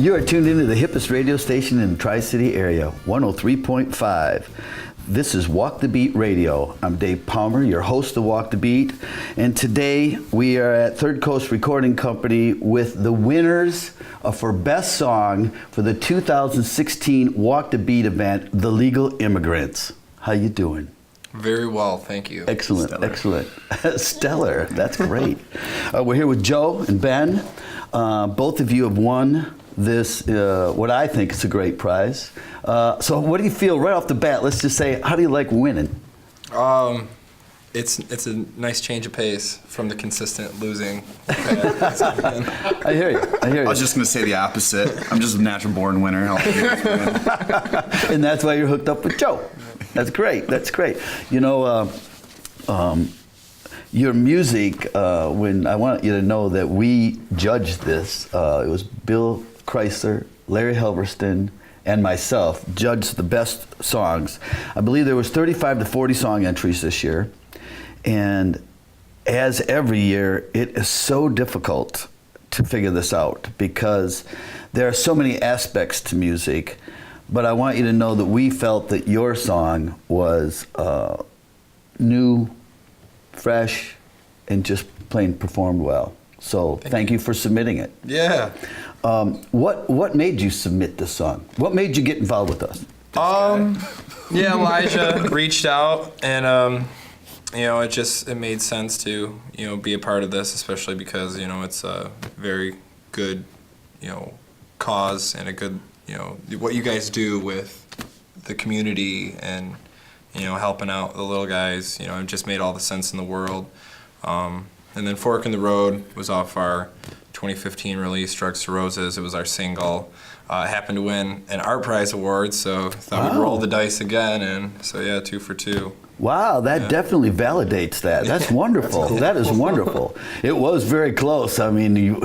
You are tuned into the hippest radio station in the Tri-City area, 103.5. This is Walk the Beat Radio. I'm Dave Palmer, your host of Walk the Beat. And today we are at Third Coast Recording Company with the winners for Best Song for the 2016 Walk the Beat event, The Legal Immigrants. How you doing? Very well, thank you. Excellent, Stellar. excellent. Stellar, that's great. We're here with Joe and Ben. Both of you have won this, what I think is a great prize. So what do you feel right off the bat? Let's just say, how do you like winning? It's a nice change of pace from the consistent losing. I hear you. I was just going to say the opposite. I'm just a natural born winner. And that's why you're hooked up with Joe. That's great. That's great. You know, your music, when I want you to know that we judged this, it was Bill Chrysler, Larry Helverston, and myself judged the best songs. I believe there was 35 to 40 song entries this year. And as every year, it is so difficult to figure this out because there are so many aspects to music. But I want you to know that we felt that your song was new, fresh, and just plain performed well. So thank you for submitting it. Yeah. What made you submit this song? What made you get involved with us? Yeah, Elijah reached out and you know, it made sense to, you know, be a part of this, especially because, you know, it's a very good, you know, cause and a good, you know, what you guys do with the community and, you know, helping out the little guys, you know, it just made all the sense in the world. And then Fork in the Road was off our 2015 release, Drugs to Roses. It was our single. It happened to win an Art Prize award, so thought we'd roll the dice again, and so yeah, 2 for 2. Wow, that definitely validates that. That's wonderful. That is wonderful. It was very close. I mean,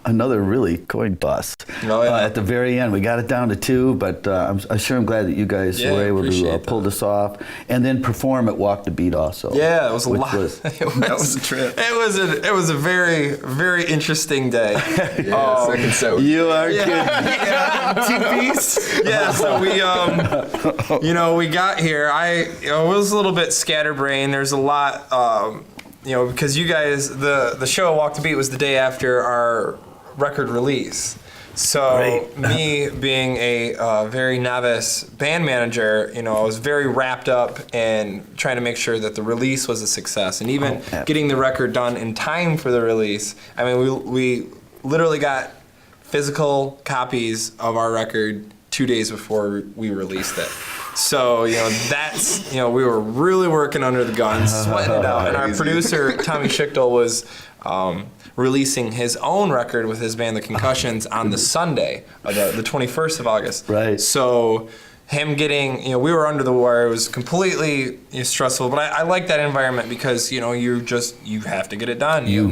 another really coin toss. Oh, yeah. At the very end, we got it down to 2, but I'm glad that you guys were able to pull this off and then perform at Walk the Beat also. Yeah, it was a lot. That was a trip. It was a very, very interesting day. Second set. You are kidding. Yeah. 2-piece. Yeah, so we, you know, we got here. It was a little bit scatterbrained. There's a lot, you know, because you guys, the show Walk the Beat was the day after our record release. So me being a very novice band manager, you know, I was very wrapped up in trying to make sure that the release was a success, and even getting the record done in time for the release. I mean, we literally got physical copies of our record 2 days before we released it. So, you know, that's, you know, we were really working under the gun, sweating it out. And our producer, Tommy Schichtel, was releasing his own record with his band, The Concussions, on the Sunday, the 21st of August. Right. So him getting, you know, we were under the wire. It was completely stressful, but I like that environment because, you know, you have to get it done. You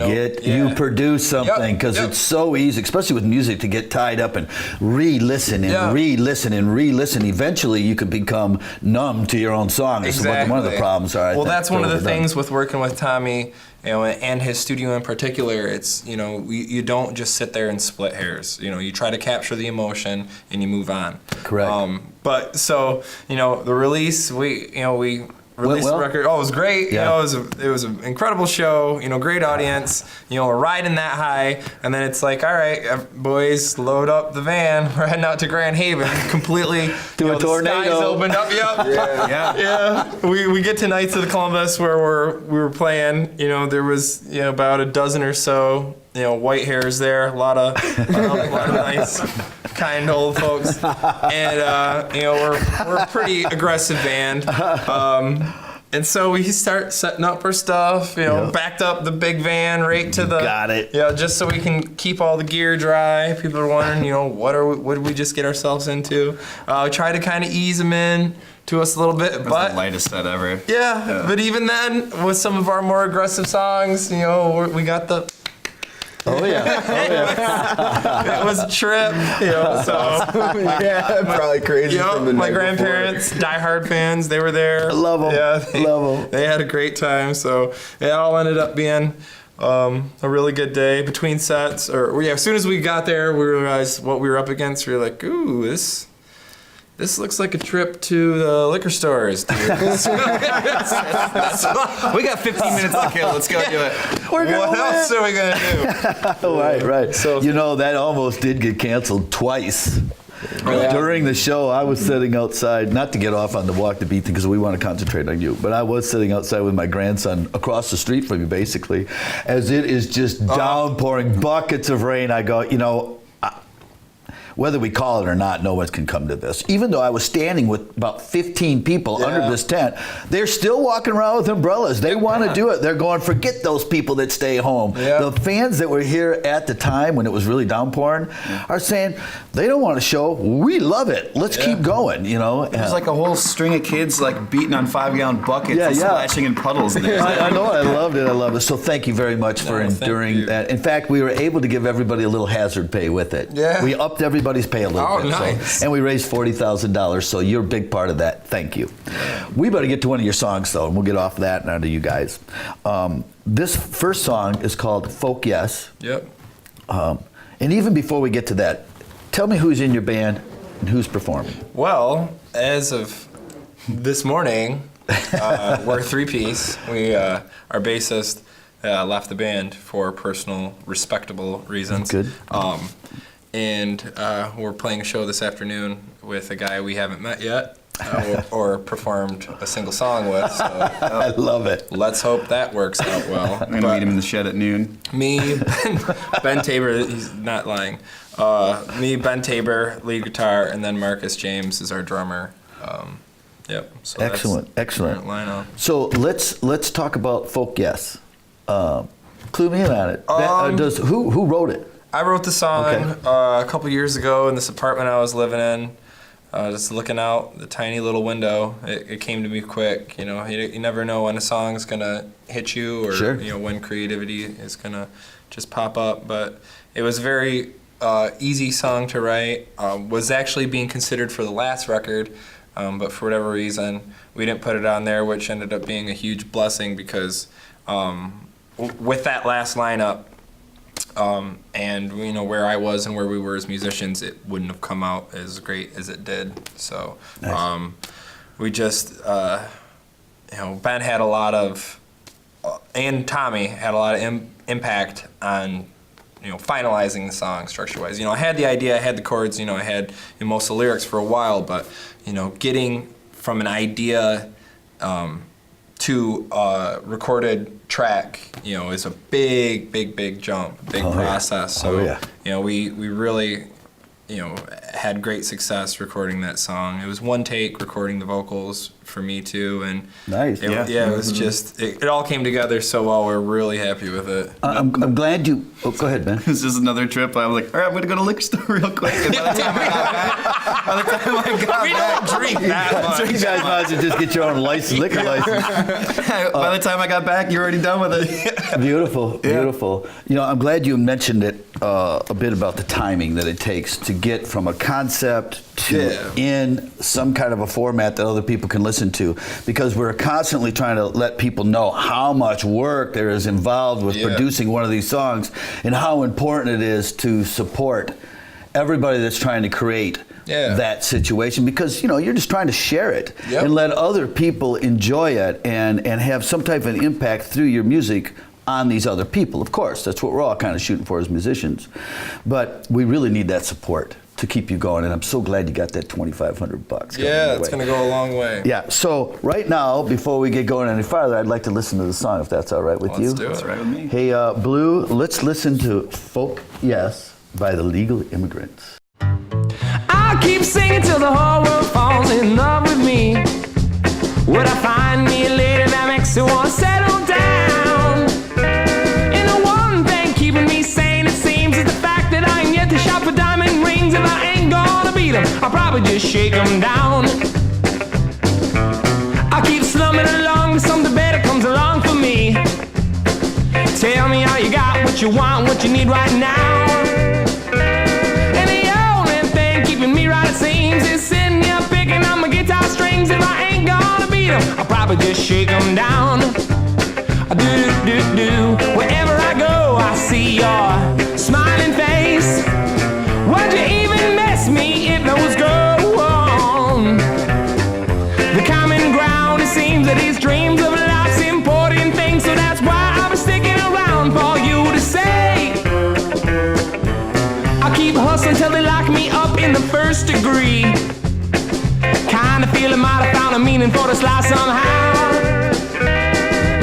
produce something because it's so easy, especially with music, to get tied up and re-listen and re-listen and re-listen. Eventually, you can become numb to your own song. Exactly. That's one of the problems. Well, that's one of the things with working with Tommy, you know, and his studio in particular. It's, you know, you don't just sit there and split hairs. You know, you try to capture the emotion and you move on. Correct. But so, you know, the release, we released the record. Oh, it was great. Yeah. You know, it was an incredible show. You know, great audience. You know, we're riding that high, and then it's like, all right, boys, load up the van. We're heading out to Grand Haven. Completely. To a tornado. The skies opened up. Yep. Yeah. We get to Knights of the Columbus where we were playing. You know, there was, you know, about a dozen or so, you know, white hairs there. A lot of nice, kind old folks, and you know, we're a pretty aggressive band. And so we start setting up our stuff, you know, backed up the big van right to the... Got it. Yeah, just so we can keep all the gear dry. People are wondering, you know, what did we just get ourselves into? We try to kind of ease them in to us a little bit, but... the lightest set ever. Yeah, but even then, with some of our more aggressive songs, you know, we got the... Oh yeah. It was a trip, you know, so... Probably crazy from the my night grandparents, diehard fans, they were there. Love them. Yeah, Love them. They had a great time, so it all ended up being a really good day between sets. As soon as we got there, we realized what we were up against. We were like, ooh, this looks like a trip to the liquor stores. Dude. We got 15 minutes to kill. Let's go do it. What else are we gonna do? Right. So- That almost did get canceled twice. During the show, I was sitting outside, not to get off on the walk the beat thing because we want to concentrate on you, but I was sitting outside with my grandson across the street from you, basically, as it is just downpouring buckets of rain. I go, whether we call it or not, no one can come to this. Even though I was standing with about 15 people under this tent, they're still walking around with umbrellas. They want to do it. They're going, forget those people that stay home. Yeah. The fans that were here at the time when it was really downpouring are saying, they don't want to show. We love it. Let's keep going, It was like a whole string of kids like beating on 5-gallon buckets and splashing in puddles. I know. I loved it. So thank you very much for enduring that. In fact, we were able to give everybody a little hazard pay with it. Yeah. We upped everybody's pay a little bit. Nice. And we raised $40,000, so you're a big part of that. Thank you. We better get to one of your songs, though, and we'll get off that and onto you guys. This first song is called Folk Yes. Yep. And even before we get to that, tell me who's in your band and who's performing. Well, as of this morning, we're a three-piece. Our bassist left the band for personal, respectable reasons. Good. And we're playing a show this afternoon with a guy we haven't met yet or performed a single song with. So, I love it. let's hope that works out well. I'm going to meet him in the shed at noon. Me, Ben Tabor, he's not lying. Me, Ben Tabor, lead guitar, and then Marcus James is our drummer. Yep. So Excellent. that's the current lineup. So let's talk about Folk Yes. Clue me in on it. Who wrote it? I wrote the song Okay. a couple years ago in this apartment I was living in. Just looking out the tiny little window, it came to me quick. You never know when a song's gonna hit you, or Sure. when creativity is gonna just pop up. But it was a very easy song to write. Was actually being considered for the last record, but for whatever reason we didn't put it on there, which ended up being a huge blessing because with that last lineup. And where I was and where we were as musicians, it wouldn't have come out as great as it did. So Nice. we just Ben had a lot of and Tommy had a lot of impact on finalizing the song structure-wise. I had the idea, I had the chords, I had most of the lyrics for a while, but getting from an idea to a recorded track, is a big jump, big process. Yeah. So, we really, had great success recording that song. It was one take recording the vocals for me too, and Nice. it was just it all came together so well. We're really happy with it. I'm glad you. Oh, go ahead, Ben. It was just another trip. I was like, all right, I'm going to go to the liquor store real quick. And by the time I got back, We don't drink that much. You guys might as well just get your own liquor license. by the time I got back, you're already done with it. Beautiful. I'm glad you mentioned it a bit about the timing that it takes to get from a concept to in some kind of a format that other people can listen to, because we're constantly trying to let people know how much work there is involved with producing one of these songs and how important it is to support everybody that's trying to create that situation, because you're just trying to share it and let other people enjoy it and have some type of impact through your music on these other people. Of course, that's what we're all kind of shooting for as musicians, but we really need that support to keep you going, and I'm so glad you got that $2,500. Yeah, it's going to go a long way. Yeah, so right now, before we get going any farther, I'd like to listen to the song, if that's all right with you. Let's do it. That's right with me. Hey, Bleu, let's listen to Folk Yes by the Legal Immigrants. I'll keep singing till the whole world falls in love with me. Would I find me a lady that makes me want to settle down? And the one thing keeping me sane, it seems, is the fact that I ain't yet to shop for diamond rings. If I ain't gonna beat them, I'll probably just shake them down. I'll keep slumming along till something better comes along for me. Tell me how you got what you want, what you need right now. And the only thing keeping me right, it seems, is sitting here picking on my guitar strings. If I ain't gonna beat them, I'll probably just shake them down. Do-do-do-do, wherever I first degree. Kinda feel I might have found a meaning for this life somehow.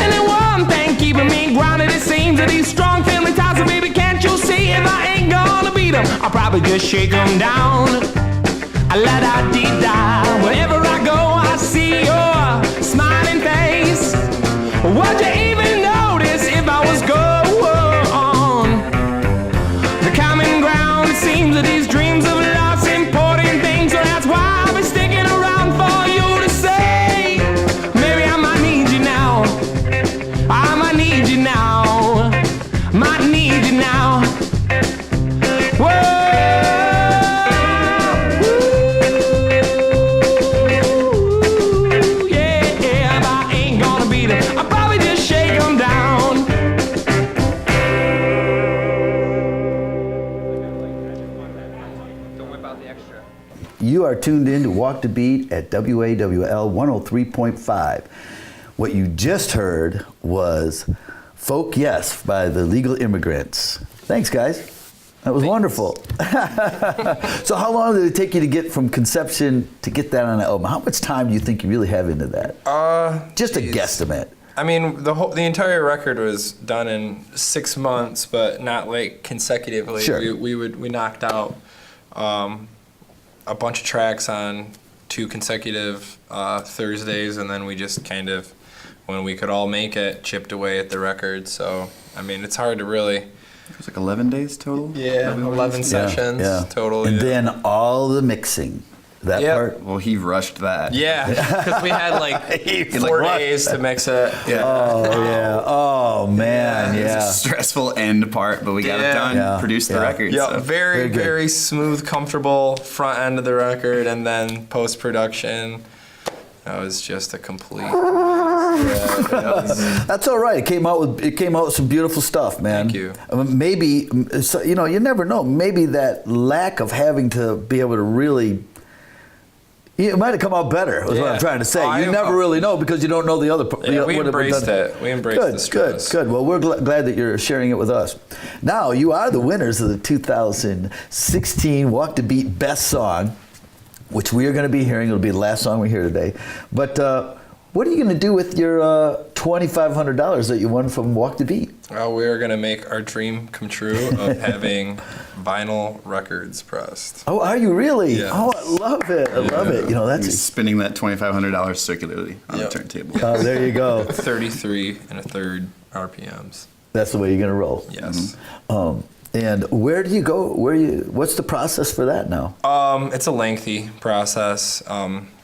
And then one thing keeping me grounded, it seems that these strong family ties, so baby, can't you see if I ain't gonna beat them, I'll probably just shake them down. I let out deep dive. Wherever I go, I see your smiling face. Would you even notice if I was gone? The common ground, it seems that these dreams of love's important things, so that's why I'll be sticking around for you to say, maybe I might need you now. I might need you now. Might need you now. Whoa. You are tuned in to Walk the Beat at WAWL 103.5. What you just heard was Folk Yes by the Legal Immigrants. Thanks, guys. That was wonderful. So how long did it take you to get from conception to get that on the album? How much time do you think you really have into that? Just a guesstimate. I mean, the entire record was done in 6 months, but not like consecutively. Sure. We knocked out a bunch of tracks on 2 consecutive Thursdays, and then we just kind of, when we could all make it, chipped away at the record. So, I mean, it's hard to really. It was like 11 days total? Yeah, 11 sessions total. And yeah. then all the mixing. That part? Well, he rushed that. Yeah, because we had like 4 days to mix it. Yeah. Oh, yeah. Oh, man. It Yeah. was a stressful end part, but we got it done, Yeah. produced the record. Yeah, So. very, good. very smooth, comfortable front end of the record, and then post-production, that was just a complete. That's all right. It came out with some beautiful stuff, man. Thank you. Maybe, so, you never know. Maybe that lack of having to be able to really. It might have come out better, is what I'm trying to say. You never really know because you don't know the other. We embraced it. We embraced the stress. Good. Well, we're glad that you're sharing it with us. Now, you are the winners of the 2016 Walk the Beat Best Song, which we are going to be hearing. It'll be the last song we hear today. But what are you going to do with your $2,500 that you won from Walk the Beat? Well, we're going to make our dream come true of having vinyl records pressed. Oh, are you really? Yeah. Oh, I love it. I love it. That's spinning that $2,500 circularly on the turntable. Oh, there you go. 33 1/3 RPMs. That's the way you're going to roll. Yes. And where do you go? What's the process for that now? It's a lengthy process.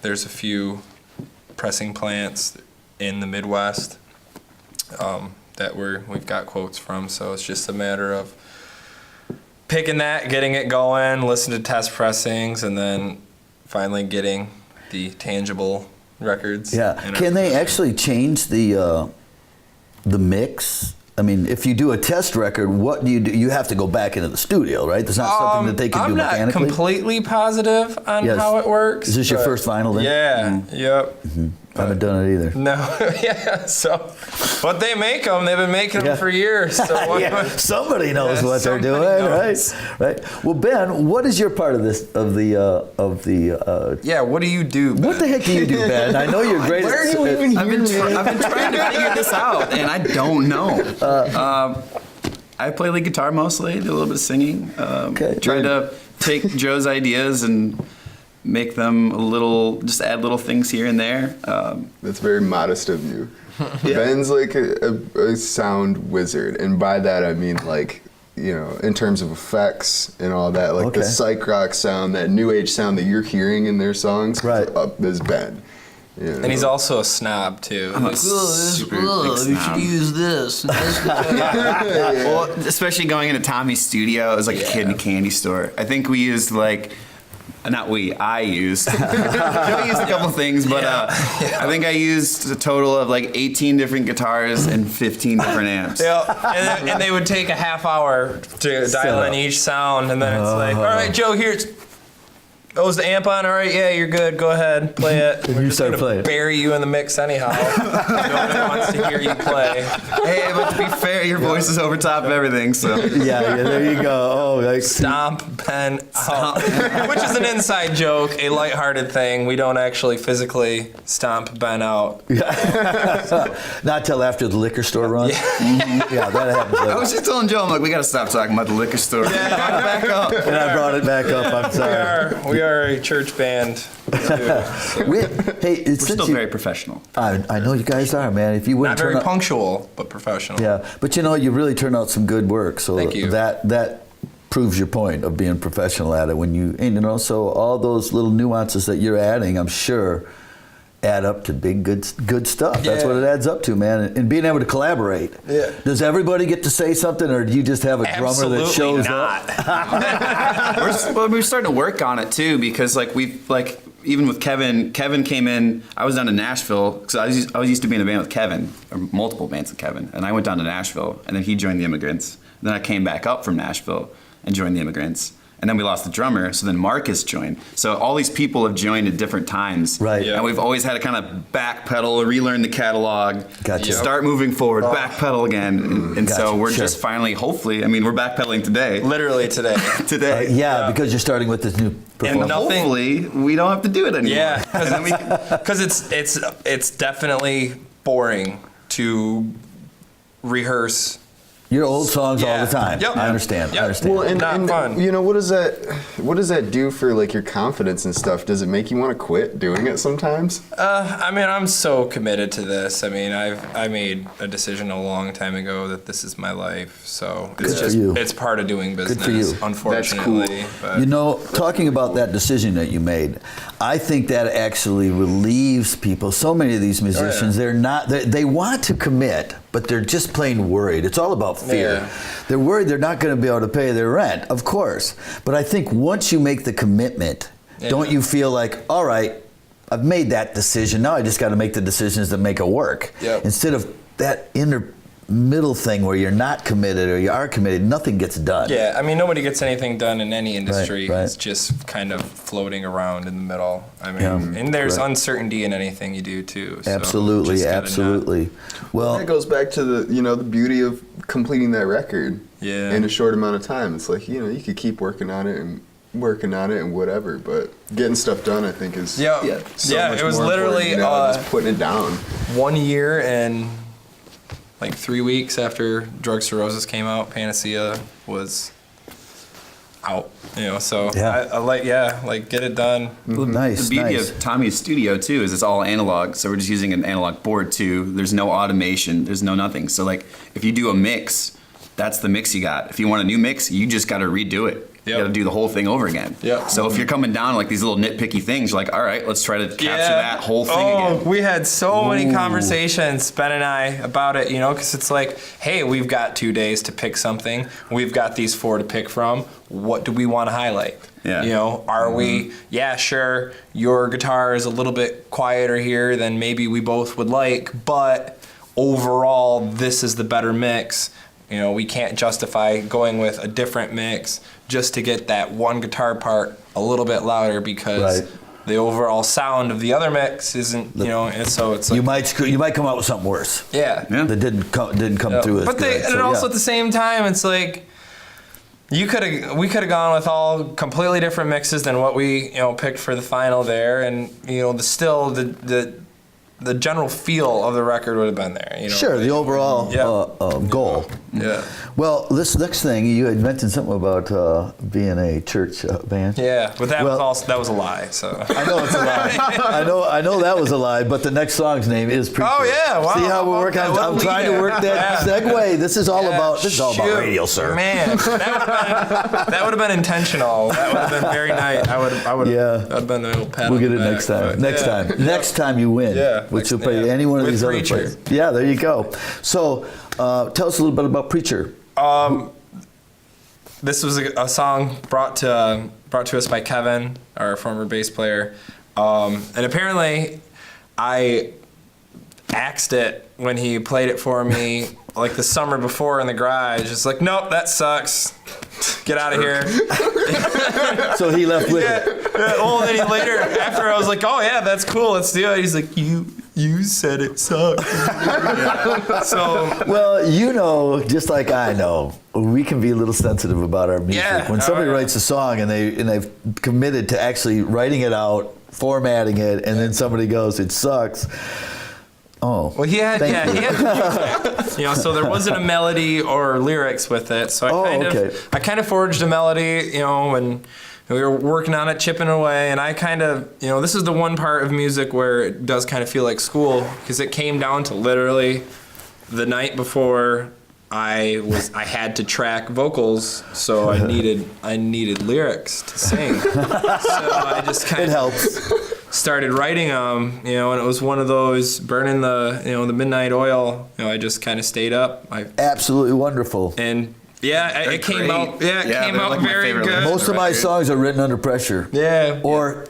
There's a few pressing plants in the Midwest that we've got quotes from, so it's just a matter of picking that, getting it going, listen to test pressings, and then finally getting the tangible records. Yeah. Can they actually change the mix? I mean, if you do a test record, what do? You have to go back into the studio, right? There's not something that they can do mechanically? I'm not completely positive on how it works. Is this your first vinyl then? Yeah, yep. Mm-hmm. I haven't done it either. No, yeah, so, but they make them. They've been making them for years. So somebody knows what they're doing, knows. right? Well, Ben, what is your part of this, what do you do, Ben? What the heck do you do, Ben? I know you're great Where are you even I've been trying to figure this out, and I don't know. I play lead guitar mostly, do a little bit of singing. Try to take Joe's ideas and make them just add little things here and there. That's very modest of you. Ben's like a sound wizard, and by that I mean like, in terms of effects and all that, like the psych rock sound, that new age sound that you're hearing in their songs, right? Is Ben. And he's also a snob too. I'm a super big snob. You should use this. Well, especially going into Tommy's studio, it was like a kid in a candy store. I think we used I used. I used a couple things, but I think I used a total of like 18 different guitars and 15 different amps. Yeah, and they would take a half hour to dial in each sound, and then it's like, all right, Joe, here's. Oh, is the amp on? All right, yeah, you're good. Go ahead, play it. And you start gonna playing. Bury you in the mix anyhow. Nobody wants to hear you play. Hey, but to be fair, your voice is over top of everything, so. Yeah, there you go. Oh, like, Stomp Ben out. Which is an inside joke, a lighthearted thing. We don't actually physically stomp Ben out. not till after the liquor store run. Yeah, that happens. I was just telling Joe, I'm like, we gotta stop talking about the liquor store. Yeah, back up. And I brought it back up. I'm sorry. We are a church band. Too. Hey, We're still very professional. I know you guys are, man. If you Not wouldn't very turn out, punctual, but professional. yeah, but you know, you really turn out some good work. So Thank you. that proves your point of being professional at it. When you, and you know, so all those little nuances that you're adding, I'm sure, add up to big good stuff. That's Yeah. what it adds up to, man. And being able to collaborate. Yeah. Does everybody get to say something, or do you just have a drummer Absolutely that shows not. up? We're starting to work on it too, because even with Kevin came in. I was down to Nashville because I was used to being in a band with Kevin, or multiple bands with Kevin, and I went down to Nashville, and then he joined the Immigrants. Then I came back up from Nashville and joined the Immigrants, and then we lost the drummer, so then Marcus joined. So all these people have joined at different times, Right. Yeah. And we've always had to kind of backpedal, relearn the catalog, Gotcha. start moving forward, backpedal again, and so Gotcha, we're sure. just finally, hopefully, I mean, we're backpedaling today. Literally today. Today. Yeah, because you're starting with this new And performance. nothing- hopefully we don't have to do it anymore. Yeah, And then we can- because it's definitely boring to rehearse. Your old songs all Yeah. the time. Yep. I understand. Yep. I understand. Well, and, Not and fun. you know, what does that do for like your confidence and stuff? Does it make you want to quit doing it sometimes? I mean, I'm so committed to this. I mean, I made a decision a long time ago that this is my life. So it's Good for just you. it's part of doing business. for you. Unfortunately, but You know, talking about that decision that you made, I think that actually relieves people. So many of these musicians, they want to commit, but they're just plain worried. It's all about fear. Yeah. They're worried they're not going to be able to pay their rent, of course. But I think once you make the commitment, don't you feel like, all right, I've made that decision. Now I just got to make the decisions that make it work. Yep. Instead of that inner middle thing where you're not committed or you are committed, nothing gets done. yeah, I mean, nobody gets anything done in any industry. right. It's just kind of floating around in the middle. I mean, Yeah. and there's Right. uncertainty in anything you do too. So Absolutely, just gotta absolutely. Well, That goes back to the beauty of completing that record Yeah. in a short amount of time. It's like, you could keep working on it and whatever, but getting stuff done, I think, is Yeah. so Yeah, much it was more important, literally, than just putting it down. 1 year and like 3 weeks after Drugs to Roses came out, Panacea was out. So Yeah. I like get it done. nice, The beauty nice. of Tommy's studio too is it's all analog, so we're just using an analog board too. There's no automation, there's no nothing. So like if you do a mix, that's the mix you got. If you want a new mix, you just got to redo it. You Yep. got to do the whole thing over again. Yep. So if you're coming down like these little nitpicky things, you're like, all right, let's try to capture that whole thing again. We had so many conversations, Ben and I, about it, because it's like, hey, we've got 2 days to pick something. We've got these 4 to pick from. What do we want to highlight? Yeah. Are we, sure, your guitar is a little bit quieter here than maybe we both would like, but overall, this is the better mix. We can't justify going with a different mix just to get that one guitar part a little bit louder because Right. the overall sound of the other mix isn't, and so it's like, You might come out with something worse. yeah. Yeah. That didn't come through as But good. and also at the same time, it's like we could have gone with all completely different mixes than what we picked for the final there, and the general feel of the record would have been there. Sure, the overall goal. Yeah. Well, this next thing, you had mentioned something about being a church band. Yeah, but that Well- was a lie. So. I know it's a lie. I know that was a lie, but the next song's name is Preacher. Oh, yeah, wow. See how we work on? I'm trying to work that segue. This is all about Shoot, radio, sir. Man, that would have been intentional. That would have been very nice. I would. Yeah. That would have been the old pat. We'll on get the it back, next time. but Next yeah. time. Next time you win. Yeah, Which will next- play yeah. any one of With these other Preacher. places. Yeah, there you go. So, tell us a little bit about Preacher. This was a song brought to us by Kevin, our former bass player, and apparently I axed it when he played it for me like the summer before in the garage. It's like, nope, that sucks. Get out of here. So he left with it. Well, then later, after I was like, oh yeah, that's cool, let's do it. He's like, you said it sucked. So, well, you know, just like I know, we can be a little sensitive about our music. Yeah. When somebody writes a song and they've committed to actually writing it out, formatting it, and then somebody goes, it sucks. Oh. Well, he had music, you know, so there wasn't a melody or lyrics with it. So I kind of forged a melody, you know, when we were working on it, chipping away, and I kind of, you know, this is the one part of music where it does kind of feel like school, because it came down to literally the night before I had to track vocals, so I needed lyrics to sing. So I just kind of started writing them, you know, and it was one of those burning the midnight oil. You know, I just kind of stayed up. Absolutely wonderful. And it came out like very good. Most of my songs are written under pressure. Yeah. Or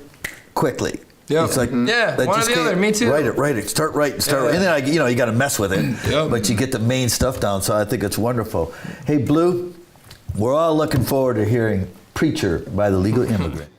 quickly. Yeah. It's like one or the other. Me too. Write it. Start writing. And then you got to mess with it. But you get the main stuff down. So I think it's wonderful. Hey, Bleu, we're all looking forward to hearing "Preacher" by the Legal Immigrant.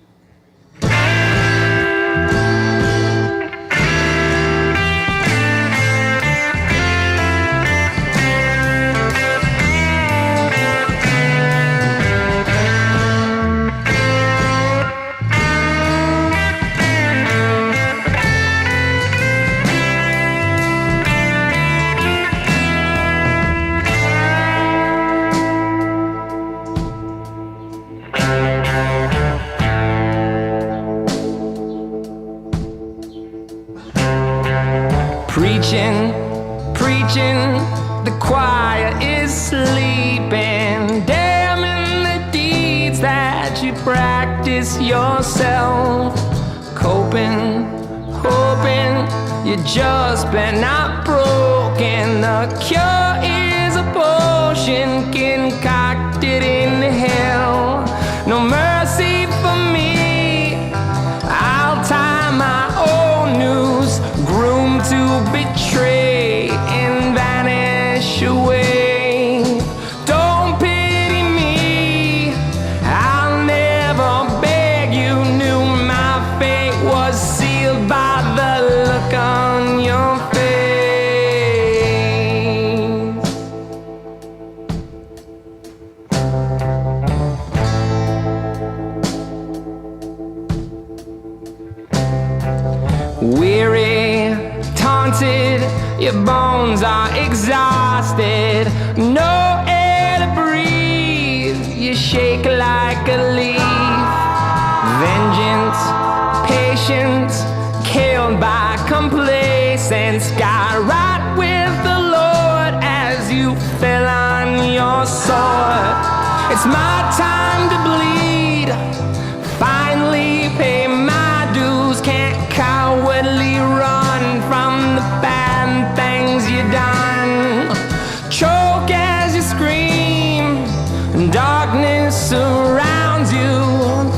Preaching, the choir is sleeping. Damning the deeds that you practice yourself. Coping, hoping you just been not broken. The cure is a potion concocted in hell. No mercy for me. I'll tie my own noose, groomed to betray and vanish away. Don't pity me, I'll never beg you. Knew my fate was sealed by the look on your face. Weary, taunted, your bones are exhausted. No air to breathe, you shake like a leaf. Vengeance, patience, killed by complacence. Got right with the Lord as you fell on your sword. It's my time to bleed, finally pay my dues. Can't cowardly run from the bad things you done. Choke as you scream, darkness surrounds you.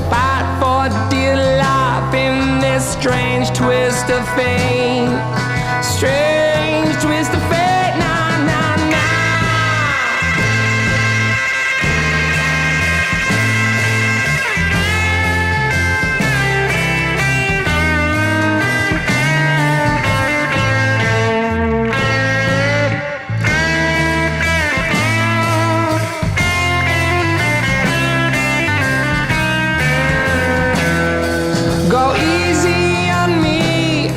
Fight for dear life in this strange twist of fate. Strange twist of fate, nah, nah, nah. Go easy on me,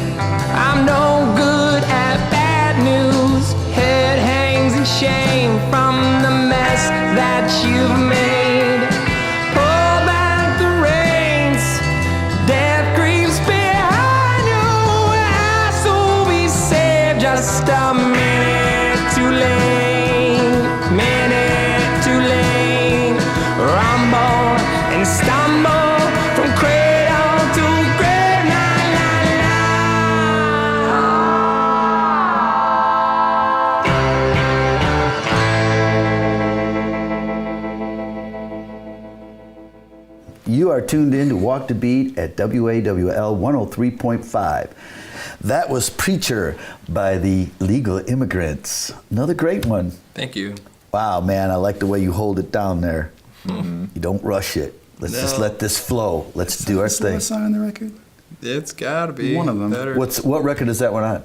I'm no good at bad news. Head hangs in shame from the mess that you've made. Pull back the reins, death creeps behind you. I so be saved, just a minute too late. Minute too late. Rumble and stumble from cradle to grave. Nah, nah, nah. You are tuned in to Walk the Beat at WAWL 103.5. That was "Preacher" by the Legal Immigrants. Another great one. Thank you. Wow, man, I like the way you hold it down there. You don't rush it. Let's just let this flow. Let's do our thing. Song on the record? It's gotta be One of them. better. What record is that one on?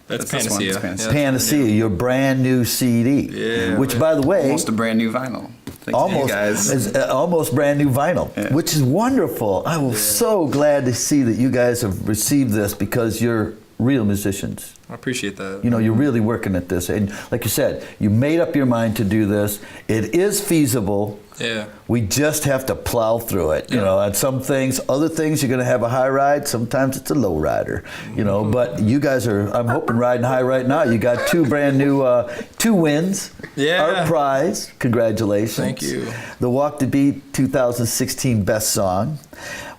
That's this one, Panacea. it's Panacea. Yeah, Panacea, your brand new CD. Yeah. Which, by the way, Almost a brand new vinyl. Thanks to you almost guys. is almost brand new vinyl, Yeah. which is wonderful. I was so glad to see that you guys have received this because you're real musicians. I appreciate that. You know, you're really working at this, and like you said, you made up your mind to do this. It is feasible. Yeah. We just have to plow through it. You know, and some things, other things, you're going to have a high ride. Sometimes it's a low rider. You know, but you guys are, I'm hoping, riding high right now. You got two brand new, 2 wins. Yeah. Our prize. Congratulations. Thank you. The Walk the Beat 2016 Best Song.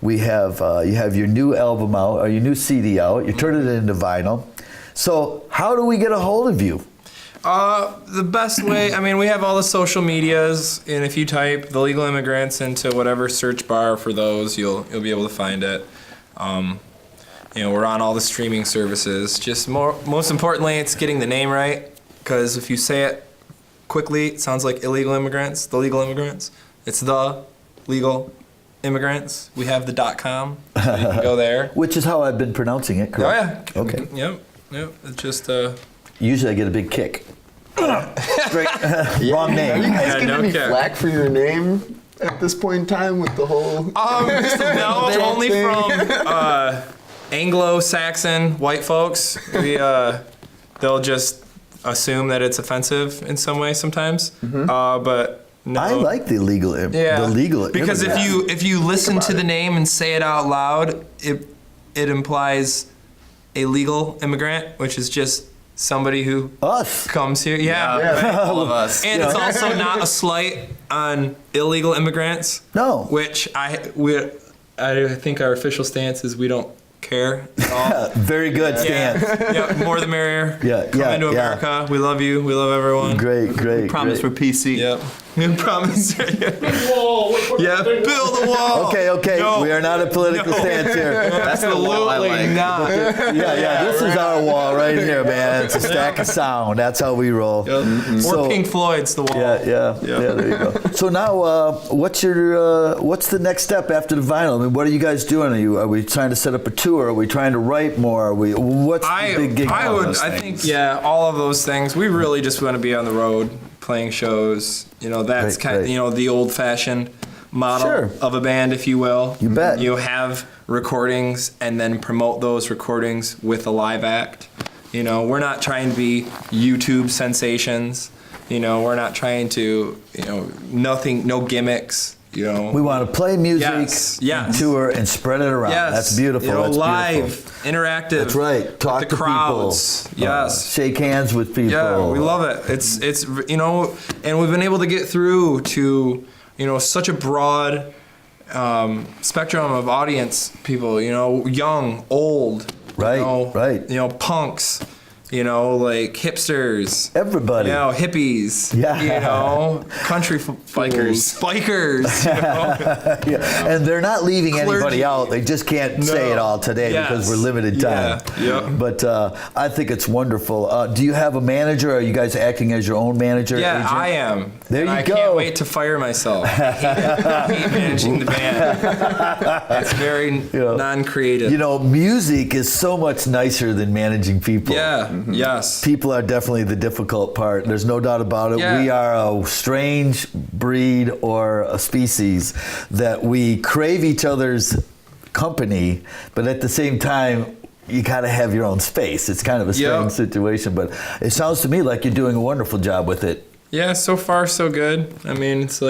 We have, you have your new album out, or your new CD out. You're turning it into vinyl. So how do we get a hold of you? The best way, I mean, we have all the social medias, and if you type the Legal Immigrants into whatever search bar for those, you'll be able to find it. You know, we're on all the streaming services. Just most importantly, it's getting the name right, because if you say it quickly, it sounds like illegal immigrants, the Legal Immigrants. It's the Legal Immigrants. We have the .com, so you can go there. Which is how I've been pronouncing it, Oh correct? yeah. Okay. Yep. It's just Usually I get a big kick. Straight, wrong Are you name. guys Yeah, getting no any kick. flack for your name at this point in time with the whole? no, only from Anglo-Saxon white folks. They'll just assume that it's offensive in some way sometimes. But no. I like the legal, the legal. Because immigrant. if you listen to the name and say it out loud, it implies a legal immigrant, which is just somebody who Us. comes here. Yeah. Right, all of us. And it's also not a slight on illegal immigrants. No. Which I think our official stance is we don't care at all. Very good stance. Yeah, more the merrier. Yeah, Come yeah, into yeah. America. We love you. We love everyone. Great. Promise great. we're PC. Yep. We promise. Yeah, build a wall. Okay. No. We are not a political stance here. That's the wall I like. not. Yeah. This is our wall right here, man. It's a stack of sound. That's how we roll. Or Pink Floyd's the wall. Yeah. There you go. So now, what's the next step after the vinyl? I mean, what are you guys doing? Are we trying to set up a tour? Are we trying to write more? What's the big gig? I think all of those things. We really just want to be on the road, playing shows. You know, that's Great. the old-fashioned model Sure. of a band, if you will. You bet. You have recordings and then promote those recordings with a live act. You know, we're not trying to be YouTube sensations. You know, we're not trying to, no gimmicks. You know, We want to play music, Yes. tour, and spread it around. yes, That's beautiful. That's live, beautiful. interactive. That's right. Talk with the to crowds. people. Yes. Shake hands with people. Yeah, we love it. It's and we've been able to get through to such a broad spectrum of audience people. Young, old. Right, right. Punks. Like hipsters. Everybody. Hippies. Yeah. Country bikers. Bikers. Yeah. And they're not leaving anybody Clergy. out. They just can't say it all today because we're limited time. Yeah. But I think it's wonderful. Do you have a manager? Are you guys acting as your own manager? Yeah, agent? I am. There And you I go. can't wait to fire myself. I hate managing the band. It's very non-creative. Music is so much nicer than managing people. Yeah. Yes. People are definitely the difficult part. There's no doubt about it. Yeah. We are a strange breed or a species that we crave each other's company, but at the same time, you gotta have your own space. It's kind of a strange situation, but it sounds to me like you're doing a wonderful job with it. Yeah, so far so good. I mean, it's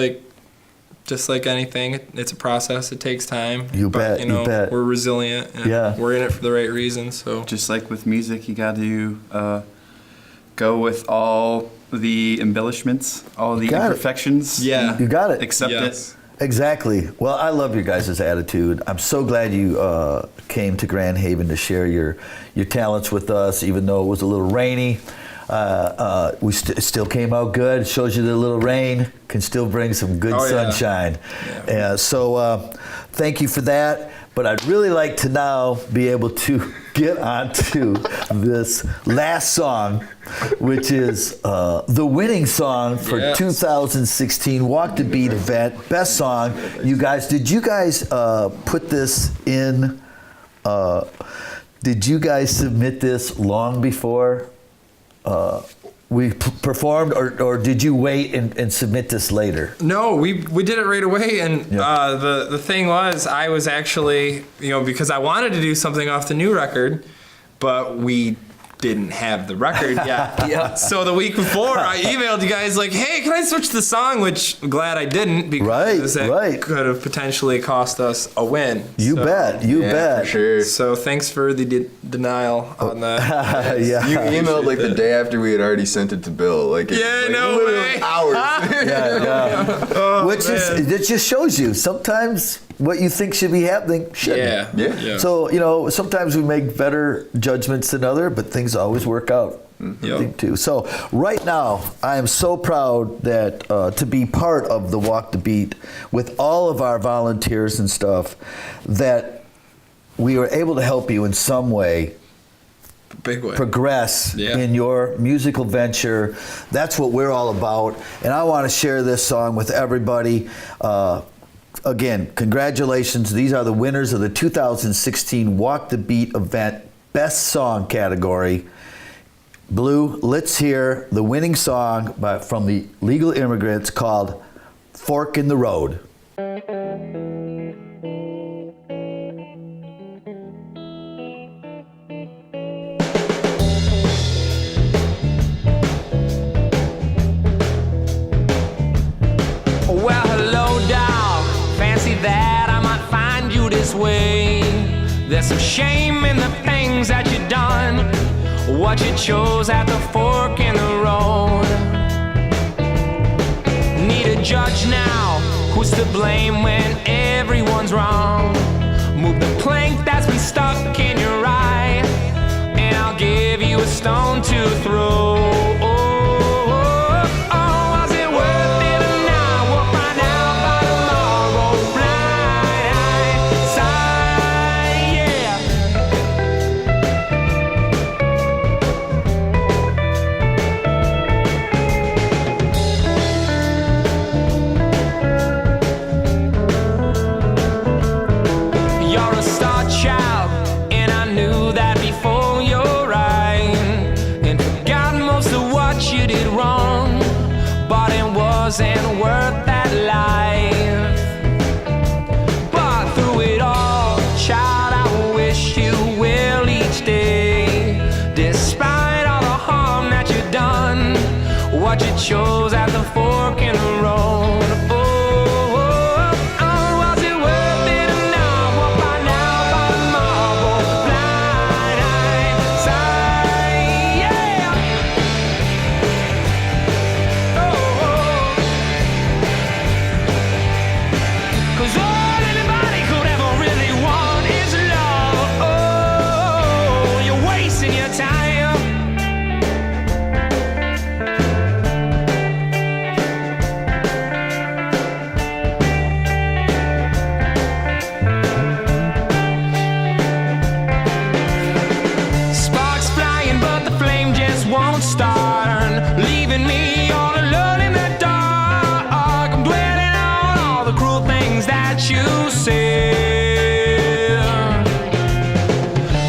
just like anything, it's a process. It takes time. You but, bet, you bet. We're resilient. And Yeah. We're in it for the right reasons. So Just like with music, you got to go with all the embellishments, all the got it. imperfections. Yeah. You got it. Accept Yes. it. Exactly. Well, I love your guys' attitude. I'm so glad you came to Grand Haven to share your talents with us, even though it was a little rainy. It still came out good. It shows you that a little rain can still bring some good sunshine. Yeah. So thank you for that. But I'd really like to now be able to get on to this last song, which is the winning song for 2016 Walk the Beat event. Best song. You guys, did you guys put this in? Did you guys submit this long before we performed, or did you wait and submit this later? No, we did it right away, and the thing was, I was actually, because I wanted to do something off the new record, but we didn't have the record yet. So the week before, I emailed you guys like, hey, can I switch the song? Which I'm glad I didn't, because that could have potentially cost us a win. You bet. For sure. So thanks for the denial on that. You emailed like the day after we had already sent it to Bill. Like, no way. Hours. It just shows you sometimes what you think should be happening shouldn't. Yeah. So, sometimes we make better judgments than others, but things always work out. I think too. So right now, I am so proud that to be part of the Walk the Beat with all of our volunteers and stuff, that we were able to help you in some way. Big way. Progress in your musical venture. That's what we're all about. And I want to share this song with everybody. Again, congratulations. These are the winners of the 2016 Walk the Beat event Best Song category. Blue, let's hear the winning song from the Legal Immigrants called Fork in the Road. Well, hello, dog. Fancy that I might find you this way. There's some shame in the things that you done, what you chose at the fork in the road. Need a judge now, who's to blame when everyone's wrong? Move the plank that's been stuck in your eye, and I'll give you a stone to throw. And worth that life. But through it all, child, I wish you well each day. Despite all the harm that you've done, what you chose at the fork in the road. Was it worth it or not? Well, by now, by tomorrow, blind hindsight, yeah. Cause all anybody could ever really want is love. Oh, you're wasting your time. Sparks flying, but the flame just won't start, leaving me all alone in the dark. I'm dwelling on all the cruel things that you said.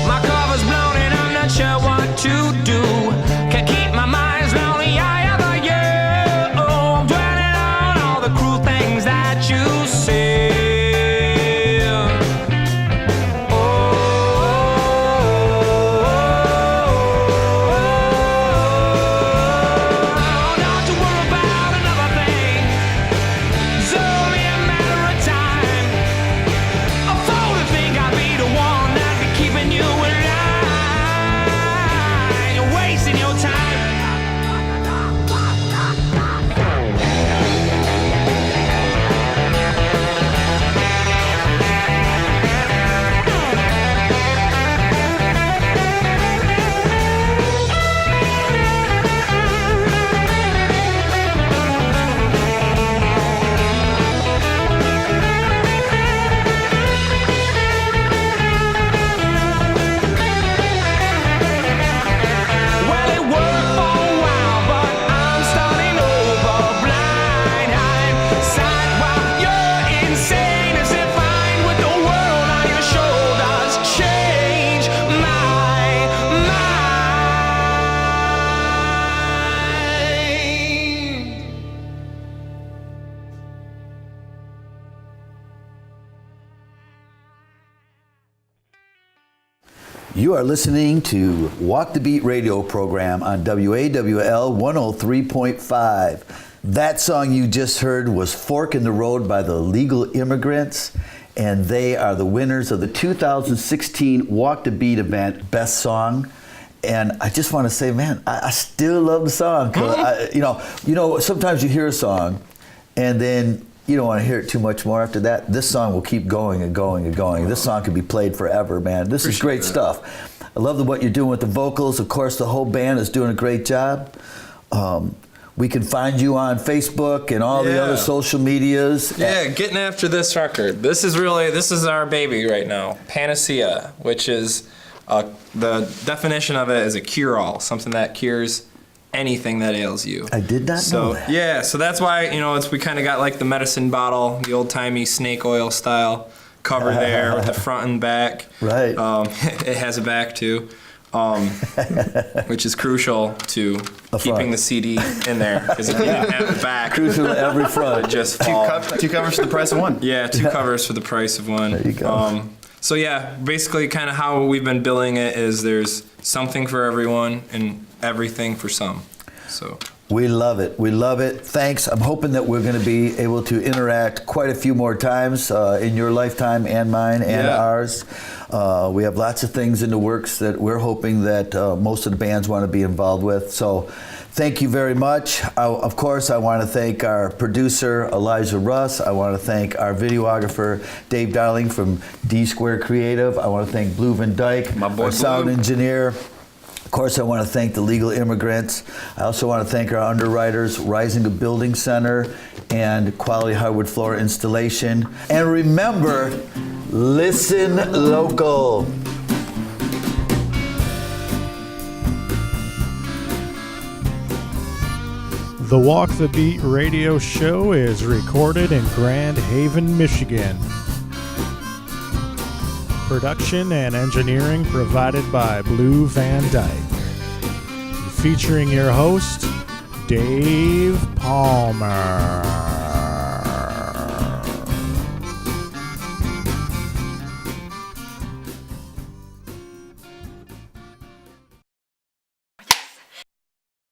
My cover's blown and I'm not sure what to do. Can't keep my mind as lonely I ever you. Oh, I'm dwelling on all the cruel things that you said. You are listening to Walk the Beat radio program on WAWL 103.5. That song you just heard was Fork in the Road by the Legal Immigrants, and they are the winners of the 2016 Walk the Beat event Best Song. And I just want to say, man, I still love the song. 'Cause you know, sometimes you hear a song, and then you don't want to hear it too much more after that. This song will keep going and going and going. This song can be played forever, man. This is great stuff. I love what you're doing with the vocals. Of course, the whole band is doing a great job. We can find you on Facebook and all the other social medias. Yeah, getting after this record. This is our baby right now. Panacea, which is the definition of it is a cure-all, something that cures anything that ails you. I did not know that. Yeah, so that's why, we kind of got like the medicine bottle, the old-timey snake oil style cover there with the front and back. Right. It has a back too, which is crucial to keeping the CD in there, because if you didn't have the back, crucial to every front. it just fall. Two covers for the price of one. Yeah, 2 covers for the price of one. There you go. So yeah, basically kind of how we've been billing it is there's something for everyone and everything for some. So we love it. We love it. Thanks. I'm hoping that we're going to be able to interact quite a few more times in your lifetime and mine and ours. We have lots of things in the works that we're hoping that most of the bands want to be involved with. So thank you very much. Of course, I want to thank our producer, Elijah Russ. I want to thank our videographer, Dave Darling from D Square Creative. I want to thank Bleu VanDyke, my boy our sound Bleu. engineer. Of course, I want to thank the Legal Immigrants. I also want to thank our underwriters, Rising of Building Center and Quality Hardwood Floor Installation. And remember, listen local. The Walk the Beat radio show is recorded in Grand Haven, Michigan. Production and engineering provided by Bleu VanDyke. Featuring your host, Dave Palmer.